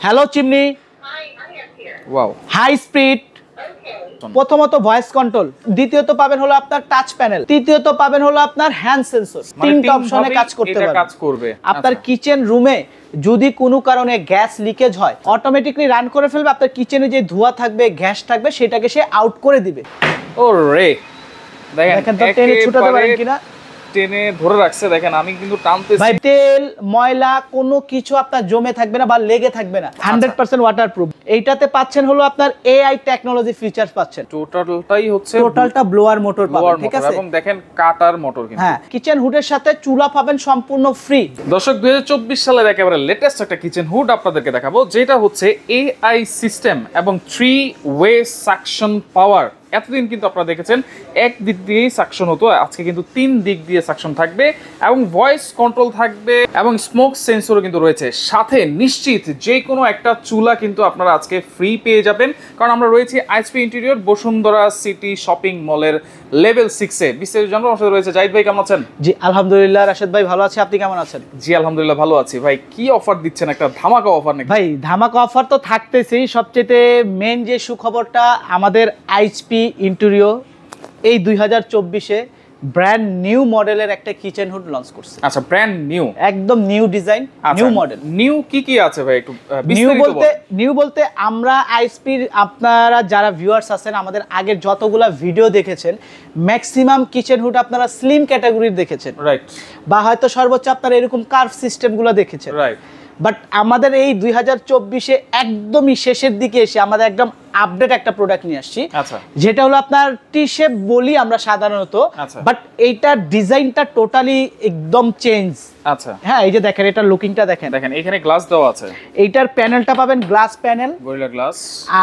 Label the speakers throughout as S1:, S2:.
S1: Hello chimney.
S2: Wow,
S1: high speed. প্রথমত voice control, দ্বিতীয়ত পাবেন হলো আপনার টাচ প্যানেল, তৃতীয়ত পাবেন হলো আপনার হ্যান্ড সেন্সর। তিনটা অপশনে কাজ করবে। আপনার কিচেন রুমে যদি কোনো কারণে গ্যাস লিকেজ হয় অটোমেটিকলি রান করে ফেলবে। আপনার কিচেনে যে ধোঁয়া থাকবে, গ্যাস থাকবে, সেটাকে সে আউট করে দিবে।
S2: ওরে
S1: দেখেন তো টেনে ছুটাতে পারেন কিনা,
S2: টেনে ধরে রাখছে। দেখেন আমি কিন্তু টানতেছি
S1: ভাই, তেল ময়লা কোনো কিছু আপনার জমে থাকবে না বা লেগে থাকবে না। 100% ওয়াটারপ্রুফ। এইটাতে পাচ্ছেন হলো আপনার এআই টেকনোলজি ফিচারস পাচ্ছেন। টোটালটা ব্লোয়ার মোটর পাবেন, ঠিক আছে?
S2: এবং দেখেন কাটার মোটর কিন্তু।
S1: হ্যাঁ, কিচেন হুডের সাথে চুলা পাবেন সম্পূর্ণ ফ্রি।
S2: দর্শক 2024 সালের একেবারে লেটেস্ট একটা কিচেন হুড আপনাদেরকে দেখাবো, যেটা হচ্ছে এআই সিস্টেম এবং 3 ওয়ে সাকশন পাওয়ার। এতদিন কিন্তু আপনারা দেখেছেন এক দিক দিয়েই সাকশন হতো, আজকে কিন্তু 3 দিক দিয়ে সাকশন থাকবে এবং ভয়েস কন্ট্রোল থাকবে এবং স্মোক সেন্সরও কিন্তু রয়েছে সাথে। নিশ্চিত যে কোনো একটা চুলা কিন্তু আপনারা আজকে ফ্রি পেয়ে যাবেন, কারণ আমরা রয়েছি ISP interior Bashundhara city shopping মলের লেভেল 6-এ। বিস্তারিত জানবো আমার সাথে রয়েছে জাহিদ ভাই। কেমন আছেন?
S1: জি আলহামদুলিল্লাহ, রাশেদ ভাই ভালো আছি, আপনি কেমন আছেন?
S2: জি আলহামদুলিল্লাহ ভালো আছি। ভাই কি অফার দিচ্ছেন? একটা ধামাকা অফার নাকি?
S1: ভাই ধামাকা অফার তো থাকতেছেই। সবচেয়ে মেন যে সুখবরটা, আমাদের আইএসপি ইন্টেরিয়র এই 2024-এ ব্র্যান্ড নিউ মডেলের একটা কিচেন হুড লঞ্চ করছে।
S2: আচ্ছা, ব্র্যান্ড নিউ,
S1: একদম new design, new model.
S2: New কি আছে ভাই একটু বিস্তারিত?
S1: নিউ বলতে আমরা আইএসপির, আপনারা যারা ভিউয়ার্স আছেন আমাদের আগের যতগুলা ভিডিও দেখেছেন, ম্যাক্সিমাম কিচেন হুড আপনারা স্লিম ক্যাটাগরির দেখেছেন,
S2: রাইট?
S1: বা হয়তো সর্বোচ্চ আপনারা এরকম কার্ভ সিস্টেমগুলো দেখেছেন,
S2: রাইট?
S1: বাট আমাদের এই 2024-এ একদমই শেষের দিকে এসে আমাদের একদম আপডেট একটা প্রোডাক্ট নিয়ে আসছি।
S2: আচ্ছা,
S1: যেটা হলো আপনার টি শেপ বলি আমরা সাধারণত, বাট এইটার ডিজাইনটা টোটালি একদম চেঞ্জ।
S2: আচ্ছা,
S1: হ্যাঁ, এই যে দেখেন এটার লুকিংটা দেখেন,
S2: এখানে গ্লাস দেওয়া আছে।
S1: এইটার প্যানেলটা পাবেন গ্লাস প্যানেল,
S2: গরিলা গ্লাস।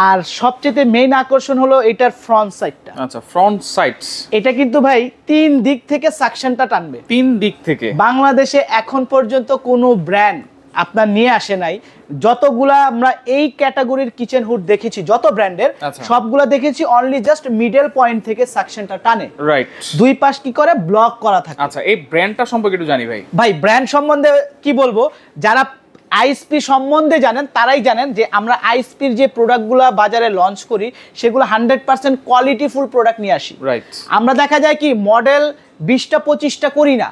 S1: আর সবচেয়ে মেইন আকর্ষণ হলো এটার ফ্রন্ট সাইডটা।
S2: আচ্ছা, ফ্রন্ট সাইডস।
S1: এটা কিন্তু ভাই 3 দিক থেকে সাকশনটা টানবে।
S2: 3 দিক থেকে।
S1: বাংলাদেশে এখন পর্যন্ত কোনো ব্র্যান্ড আপনার নিয়ে আসে নাই। যতগুলা আমরা এই ক্যাটাগরির কিচেন হুড দেখেছি, যত ব্র্যান্ডের, সবগুলা দেখেছি অনলি জাস্ট মিডল পয়েন্ট থেকে সাকশনটা টানে,
S2: রাইট? দুই
S1: পাশ কি করে ব্লক করা থাকে।
S2: আচ্ছা, এই ব্র্যান্ডটা সম্পর্কে একটু জানি ভাই।
S1: ভাই ব্র্যান্ড সম্বন্ধে কি বলবো, যারা আইএসপি সম্বন্ধে জানেন তারাই জানেন যে আমরা আইএসপির যে প্রোডাক্টগুলো বাজারে লঞ্চ করি সেগুলো 100% কোয়ালিটিফুল প্রোডাক্ট নিয়ে আসি,
S2: রাইট?
S1: আমরা দেখা যায় কি মডেল 20টা-25টা করি না,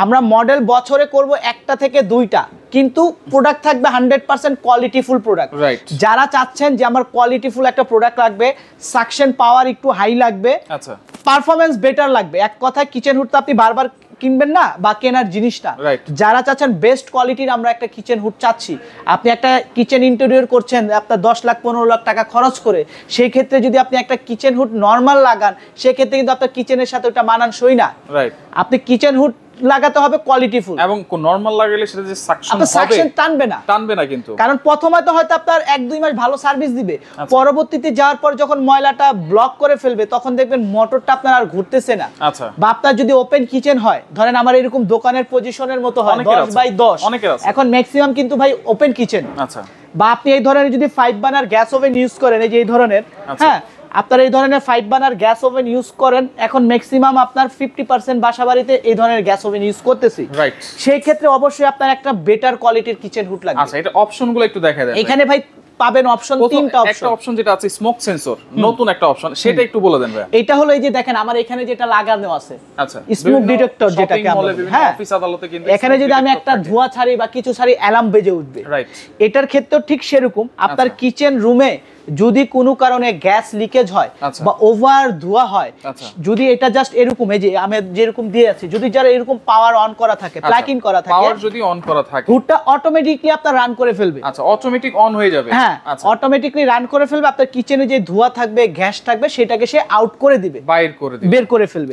S1: আমরা মডেল বছরে করব 1টা থেকে 2টা, কিন্তু প্রোডাক্ট থাকবে 100% কোয়ালিটিফুল প্রোডাক্ট। যারা চাচ্ছেন যে আমার কোয়ালিটিফুল একটা প্রোডাক্ট লাগবে, সাকশন পাওয়ার একটু হাই লাগবে,
S2: আচ্ছা,
S1: পারফরম্যান্স বেটার লাগবে, এক কথায় কিচেন হুড তো আপনি বারবার কিনবেন না বা কেনার জিনিসটা, যারা চাচ্ছেন বেস্ট কোয়ালিটির আমরা একটা কিচেন হুড চাচ্ছি, আপনি একটা কিচেন ইন্টেরিয়র করছেন আপনার 10 লাখ 15 লাখ টাকা খরচ করে, সেই ক্ষেত্রে যদি আপনি একটা কিচেন হুড নর্মাল লাগান সেক্ষেত্রে কিন্তু আপনার কিচেনের সাথে ওটা মানানসই না, রাইট? আপনি কিচেন হুড লাগাতে হবে কোয়ালিটিফুল,
S2: এবং নরমাল লাগালে সেটা যে সাকশন হবে,
S1: সাকশন টানবে না কিন্তু, কারণ প্রথমে তো হয়তো আপনার 1-2 মাস ভালো সার্ভিস দিবে, পরবর্তীতে যাওয়ার পর যখন ময়লাটা ব্লক করে ফেলবে তখন দেখবেন মোটরটা আপনার আর ঘুরতেছে না।
S2: আচ্ছা,
S1: বা আপনার যদি ওপেন কিচেন হয়, ধরেন আমার এরকম দোকানের পজিশনের মতো হয় 10x10, এখন ম্যাক্সিমাম কিন্তু ভাই ওপেন কিচেন। আচ্ছা, বা আপনি এই ধরনের যদি 5 বার্নার গ্যাস ওভেন ইউজ করেন, এই যে এই ধরনের, হ্যাঁ আপনার এই ধরনের 5 বার্নার গ্যাস ওভেন ইউজ করেন, এখন ম্যাক্সিমাম আপনার 50% বাসাবাড়িতে এই ধরনের গ্যাস ওভেন ইউজ করতেছি, রাইট? সেই ক্ষেত্রে অবশ্যই আপনার একটা বেটার কোয়ালিটির কিচেন হুড লাগবে।
S2: আচ্ছা, এটা অপশনগুলো একটু দেখা দেন।
S1: এখানে ভাই পাবেন অপশন 3টা অপশন।
S2: একটা অপশন যেটা আছে স্মোক সেন্সর, নতুন একটা অপশন, সেটা একটু বলে দেন ভাই।
S1: এটা হলো এই যে দেখেন আমার এখানে যেটা লাগানো আছে,
S2: আচ্ছা,
S1: স্মোক ডিটেক্টর, যেটাকে আমরা, হ্যাঁ,
S2: অফিস আদালতে কিন্তু
S1: এখানে যদি আমি একটা ধোঁয়া ছাড়ি বা কিছু ছাড়ি অ্যালার্ম বেজে উঠবে, রাইট? এটার ক্ষেত্রেও ঠিক সেরকম আপনার কিচেন রুমে যদি কোনো কারণে গ্যাস লিকেজ হয় বা ওভার ধোঁয়া হয়, যদি এটা জাস্ট এরকম, এই যে আমি যেরকম দিয়ে আছি, যদি যারা এরকম পাওয়ার অন করা থাকে, প্লাগ ইন করা থাকে,
S2: পাওয়ার যদি অন করা থাকে,
S1: হুডটা অটোমেটিক্যালি আপনার রান করে ফেলবে।
S2: আচ্ছা, অটোমেটিক অন হয়ে যাবে।
S1: হ্যাঁ, অটোমেটিক্যালি রান করে ফেলবে, আপনার কিচেনে যে ধোঁয়া থাকবে, গ্যাস থাকবে, সেটাকে সে আউট করে দিবে, বের করে ফেলবে।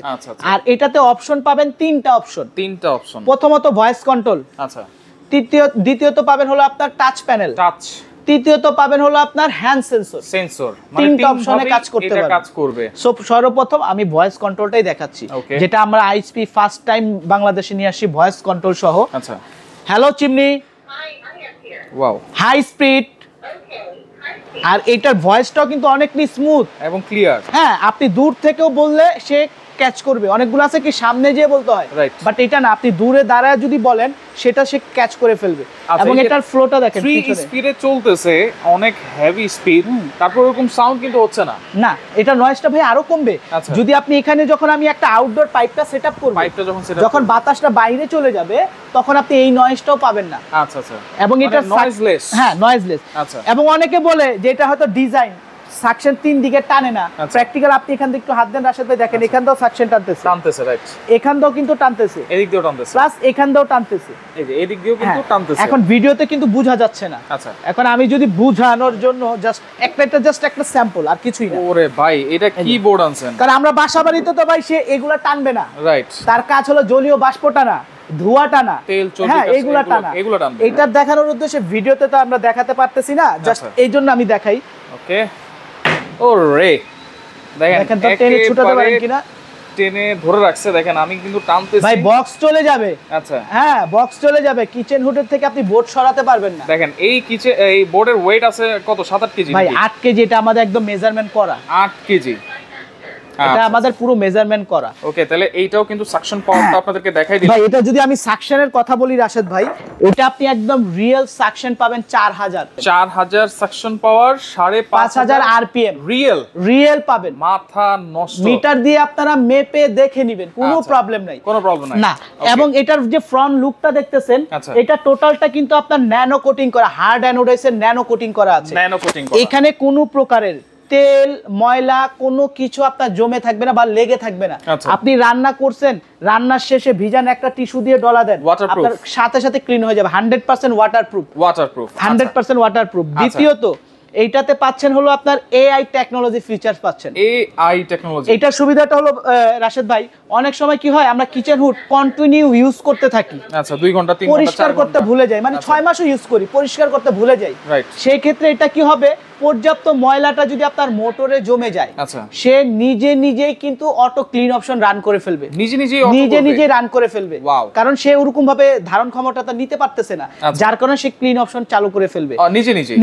S1: আর এটাতে অপশন পাবেন 3টা অপশন। প্রথমত ভয়েস কন্ট্রোল, আচ্ছা, দ্বিতীয়ত পাবেন হলো আপনার টাচ প্যানেল, তৃতীয়ত পাবেন হলো আপনার হ্যান্ড সেন্সর। 3টা অপশনে কাজ করবে। সো সর্বপ্রথম আমি ভয়েস কন্ট্রোলটাই দেখাচ্ছি, যেটা আমরা আইএসপি ফার্স্ট টাইম বাংলাদেশে নিয়ে আসি ভয়েস কন্ট্রোল সহ। আচ্ছা, hello chimney,
S2: wow,
S1: high speed. আর এটার ভয়েসটাও কিন্তু অনেকটাই স্মুথ
S2: এবং ক্লিয়ার।
S1: হ্যাঁ, আপনি দূর থেকেও বললে সে ক্যাচ করবে, অনেকগুলো আছে কি সামনে যেয়ে বলতে হয়, বাট এটা না, আপনি দূরে দাঁড়ায় যদি বলেন সেটা সে ক্যাচ করে ফেলবে। এবং এটার ফ্লোটা দেখেন,
S2: 3 স্পিডে চলতেছে, অনেক হেভি স্পিড, তারপর এরকম সাউন্ড কিন্তু হচ্ছে না।
S1: না, এটা নয়েজটা ভাই আরো কমবে যদি আপনি এখানে যখন আমি একটা আউটডোর পাইপটা সেটআপ করব, যখন বাতাসটা বাইরে চলে যাবে তখন আপনি এই নয়েজটাও পাবেন না।
S2: আচ্ছা আচ্ছা,
S1: এবং এটা নয়েজলেস। হ্যাঁ, নয়েজলেস।
S2: আচ্ছা, এবং
S1: অনেকে বলে যে এটা হয়তো ডিজাইন সাকশন 3 দিকে টানে না, প্র্যাকটিক্যাল আপনি এখান থেকে একটু হাত দেন রাশেদ ভাই, দেখেন এখান দাও সাকশন টানতেছে, রাইট, এখান দাও কিন্তু টানতেছে, এদিক দিয়েও টানতেছে, প্লাস এখান দাও টানতেছে, এই যে এদিক দিয়েও কিন্তু টানতেছে। এখন ভিডিওতে কিন্তু বোঝা যাচ্ছে না। আচ্ছা, এখন আমি যদি বোঝানোর জন্য জাস্ট একটা স্যাম্পল, আর কিছুই না।
S2: ওরে ভাই, এটা কি বোর্ড আনছেন?
S1: কারণ আমরা বাসাবাড়িতে তো ভাই সে এগুলা টানবে না, রাইট, তার কাজ হলো জলীয় বাষ্প টানা, ধোঁয়া টানা, তেল চর্বি, হ্যাঁ এগুলা টানা, এটা দেখানোর উদ্দেশ্যে ভিডিওতে তো আমরা দেখাতে পারতেছি না, জাস্ট এইজন্য আমি দেখাই। ওকে, ওরে দেখেন তো টেনে ছুটাতে পারেন কিনা,
S2: টেনে ধরে রাখছে, দেখেন আমি কিন্তু টানতেছি
S1: ভাই, বক্স চলে যাবে। আচ্ছা, হ্যাঁ বক্স চলে যাবে, কিচেন হুডের থেকে আপনি বোর্ড সরাতে পারবেন না।
S2: দেখেন এই বোর্ডের ওয়েট আছে কত, 7-8 কেজি
S1: ভাই, 8 কেজি, এটা আমাদের একদম মেজারমেন্ট করা 8 কেজি, এটা আমাদের পুরো মেজারমেন্ট করা। ওকে, তাহলে এইটাও কিন্তু সাকশন পাওয়ারটা আপনাদেরকে দেখাই দিই। ভাই, এটা যদি আমি সাকশনের কথা বলি রাশেদ ভাই, এটা আপনি একদম রিয়েল সাকশন পাবেন 4000 সাকশন পাওয়ার, 5500 আরপিএম, রিয়েল পাবেন, মাথা নষ্ট। মিটার দিয়ে আপনারা মেপে দেখে নেবেন, কোনো প্রবলেম নাই, না। এবং এটার যে ফ্রন্ট লুকটা দেখতেছেন, এটা টোটালটা কিন্তু আপনার ন্যানো কোটিং করা, হার্ড অ্যানোডাইসের ন্যানো কোটিং করা আছে, এখানে কোনো প্রকারের তেল ময়লা কোনো কিছু আপনার জমে থাকবে না বা লেগে থাকবে না। আপনি রান্না করছেন, রান্নার শেষে ভিজান একটা টিস্যু দিয়ে ডলা দেন, আপনার সাথে সাথে ক্লিন হয়ে যাবে, 100% ওয়াটারপ্রুফ, 100% ওয়াটারপ্রুফ। দ্বিতীয়ত এইটাতে পাচ্ছেন হলো আপনার এআই টেকনোলজি ফিচারস পাচ্ছেন, এআই টেকনোলজি। এটার সুবিধাটা হলো রাশেদ ভাই, অনেক সময় কি হয় আমরা কিচেন হুড কন্টিনিউ ইউজ করতে থাকি, আচ্ছা 2 ঘন্টা 3 ঘন্টা, পরিষ্কার করতে ভুলে যাই, মানে 6 মাসও ইউজ করি, পরিষ্কার করতে ভুলে যাই। সেই ক্ষেত্রে এটা কি হবে, পর্যাপ্ত ময়লাটা যদি আপনার মোটরে জমে যায়, সে নিজেই কিন্তু অটো ক্লিন অপশন রান করে ফেলবে, নিজে রান করে ফেলবে, কারণ সে ওরকম ভাবে ধারণ ক্ষমতাটা নিতে পারতেছে না, যার কারণে সে ক্লিন অপশন চালু করে ফেলবে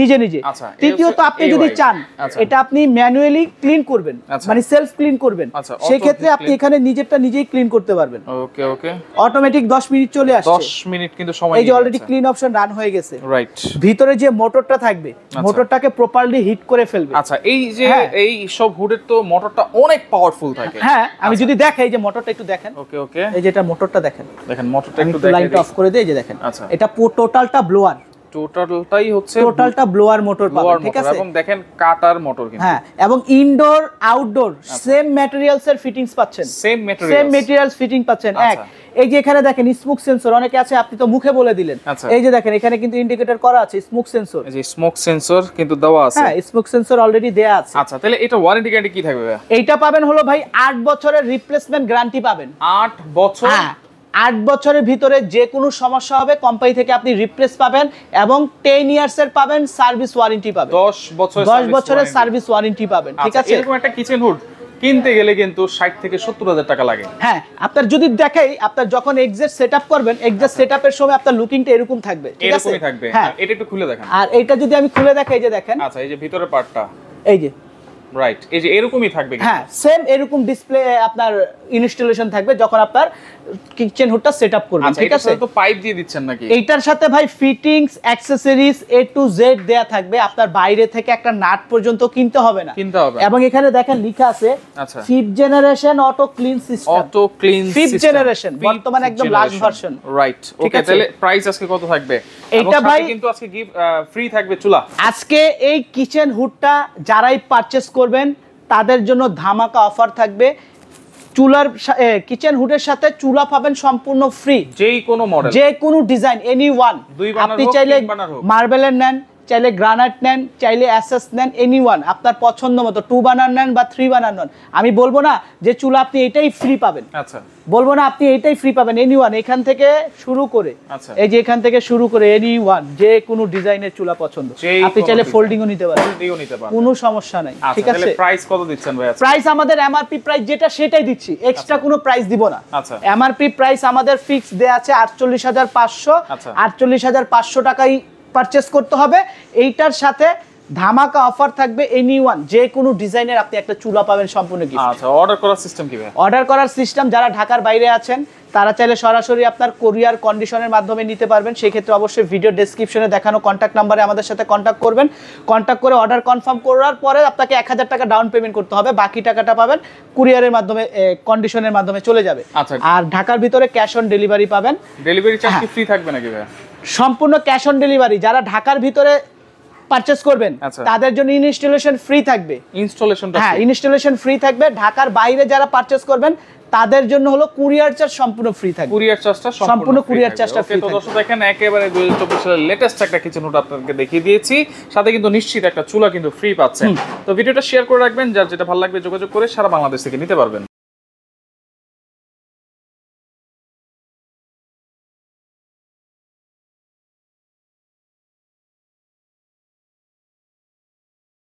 S1: নিজে। তৃতীয়ত আপনি যদি চান এটা আপনি ম্যানুয়ালি ক্লিন করবেন, মানে সেলফ ক্লিন করবেন, সেই ক্ষেত্রে আপনি এখানে নিজেরটা নিজেই ক্লিন করতে পারবেন। ওকে ওকে, অটোমেটিক 10 মিনিট চলে আসছে, 10 মিনিট কিন্তু সময়, এই যে অলরেডি ক্লিন অপশন রান হয়ে গেছে, রাইট। ভিতরে যে মোটরটা থাকবে, মোটরটাকে প্রপারলি হিট করে ফেলবে। আচ্ছা, এই যে এই সব হুডের তো মোটরটা অনেক পাওয়ারফুল থাকে। হ্যাঁ, আমি যদি দেখাই যে মোটরটা একটু দেখেন। ওকে ওকে, এই যে এটা মোটরটা দেখেন, মোটরটা একটু দেখেন, লাইট অফ করে দেই, এই যে দেখেন, এটা টোটালটা ব্লোয়ার, টোটালটা ব্লোয়ার মোটর পাবেন, ঠিক আছে। এবং দেখেন কাটার মোটর কিন্তু, হ্যাঁ, এবং ইনডোর আউটডোর সেম ম্যাটেরিয়ালস এর ফিটিংস পাচ্ছেন, সেম ম্যাটেরিয়ালস ফিটিং পাচ্ছেন। এক, এই যে এখানে দেখেন স্মোক সেন্সর, অনেকে আছে আপনি তো মুখে বলে দিলেন, এই যে দেখেন এখানে কিন্তু ইন্ডিকেটর করা আছে, স্মোক সেন্সর, এই যে স্মোক সেন্সর কিন্তু দেওয়া আছে, হ্যাঁ স্মোক সেন্সর অলরেডি দেয়া আছে। আচ্ছা, তাহলে এটা ওয়ারেন্টি গ্যারান্টি কি থাকবে? এইটা পাবেন হলো ভাই 8 বছরের রিপ্লেসমেন্ট গ্যারান্টি পাবেন, 8 বছর, হ্যাঁ 8 বছরের ভিতরে যে কোনো সমস্যা হবে কোম্পানি থেকে আপনি রিপ্লেস পাবেন, এবং 10 ইয়ার্স এর পাবেন সার্ভিস ওয়ারেন্টি পাবেন, 10 বছরের সার্ভিস ওয়ারেন্টি পাবেন, ঠিক আছে। এরকম একটা কিচেন হুড কিনতে গেলে কিন্তু 60 থেকে 70,000 টাকা লাগে। হ্যাঁ, আপনার যদি দেখাই, আপনার যখন এক্সাক্ট সেটআপ করবেন, এক্সাক্ট সেটআপের সময় আপনার লুকিংটা এরকম থাকবে, ঠিক আছে, এরকমই থাকবে। হ্যাঁ, এটা একটু খুলে দেখেন, আর এটা যদি আমি খুলে দেখাই, যে দেখেন, আচ্ছা এই যে ভিতরের পার্টটা, এই যে রাইট, এই যে এরকমই থাকবে, হ্যাঁ সেম এরকম ডিসপ্লে আপনার ইনস্টলেশন থাকবে যখন আপনার কিচেন হুডটা সেটআপ করবেন, ঠিক আছে। তো পাইপ দিয়ে দিচ্ছেন নাকি? এইটার সাথে ভাই fittings accessories A to Z দেয়া থাকবে, আপনার বাইরে থেকে একটা নাট পর্যন্ত কিনতে হবে না, এবং এখানে দেখেন লেখা আছে 5th generation auto clean system, auto clean system 5th generation, বর্তমানে একদম লাস্ট ভার্সন, রাইট। ওকে, তাহলে প্রাইস আজকে কত থাকবে? এটা ভাই কিন্তু আজকে গিফট ফ্রি থাকবে চুলা। আজকে এই কিচেন হুডটা যারাই পারচেজ করবেন তাদের জন্য ধামাকা অফার থাকবে, চুলার কিচেন হুডের সাথে চুলা পাবেন সম্পূর্ণ ফ্রি, যেই কোনো মডেল, যে কোনো ডিজাইন, এনি ওয়ান। আপনি চাইলে মার্বেলের নেন, চাইলে গ্রানাইট নেন, চাইলে এসএস নেন, এনি ওয়ান আপনার পছন্দ মতো, 2 বার্নার নেন বা 3 বার্নার নেন। আমি বলবো না যে চুলা আপনি এটাই ফ্রি পাবেন, আচ্ছা বলবো না আপনি এটাই ফ্রি পাবেন, এনি ওয়ান এখান থেকে শুরু করে, আচ্ছা এই যে এখান থেকে শুরু করে এনি ওয়ান যে কোনো ডিজাইনের চুলা পছন্দ, আপনি চাইলে ফোল্ডিংও নিতে পারেন, কোনো সমস্যা নাই, ঠিক আছে। তাহলে প্রাইস কত দিচ্ছেন ভাই? প্রাইস আমাদের এমআরপি প্রাইস যেটা সেটাই দিচ্ছি, এক্সট্রা কোনো প্রাইস দিব না। আচ্ছা, এমআরপি প্রাইস আমাদের ফিক্স দেয়া আছে 48,500, 48,500 টাকাই পারচেজ করতে হবে। এইটার সাথে ধামাকা অফার থাকবে এনিওয়ান, যে কোনো ডিজাইনের আপনি একটা চুলা পাবেন সম্পূর্ণ গিফট।
S2: আচ্ছা, অর্ডার করার সিস্টেম কি ভাই?
S1: অর্ডার করার সিস্টেম, যারা ঢাকার বাইরে আছেন তারা চাইলে সরাসরি আপনার কোরিয়ার কন্ডিশনের মাধ্যমে নিতে পারবেন। সেই ক্ষেত্রে অবশ্যই ভিডিও ডেসক্রিপশনে দেখানো কন্ট্যাক্ট নাম্বারে আমাদের সাথে কন্ট্যাক্ট করবেন। কন্ট্যাক্ট করে অর্ডার কনফার্ম করার পরে আপনাকে 1000 টাকা ডাউন পেমেন্ট করতে হবে, বাকি টাকাটা পাবেন কুরিয়ারের মাধ্যমে, কন্ডিশনের মাধ্যমে চলে যাবে।
S2: আচ্ছা,
S1: আর ঢাকার ভিতরে ক্যাশ অন ডেলিভারি পাবেন।
S2: ডেলিভারি চার্জ কি ফ্রি থাকবে নাকি ভাই?
S1: সম্পূর্ণ ক্যাশ অন ডেলিভারি। যারা ঢাকার ভিতরে পারচেজ করবেন তাদের জন্য ইনস্টলেশন ফ্রি থাকবে।
S2: ইনস্টলেশনটা
S1: হ্যাঁ, ইনস্টলেশন ফ্রি থাকবে। ঢাকার বাইরে যারা পারচেজ করবেন তাদের জন্য হলো কুরিয়ার চার্জ সম্পূর্ণ ফ্রি থাকবে।
S2: কুরিয়ার চার্জটা
S1: সম্পূর্ণ কুরিয়ার চার্জটা ফ্রি
S2: থাকবে। তো দর্শক দেখেন, একেবারে 2024 সালের লেটেস্ট একটা কিচেন হুড আপনাদেরকে দেখিয়ে দিয়েছি, সাথে কিন্তু নিশ্চিত একটা চুলা কিন্তু ফ্রি পাচ্ছেন। তো ভিডিওটা শেয়ার করে রাখবেন, যার যেটা ভালো লাগবে যোগাযোগ করে সারা বাংলাদেশ থেকে নিতে পারবেন।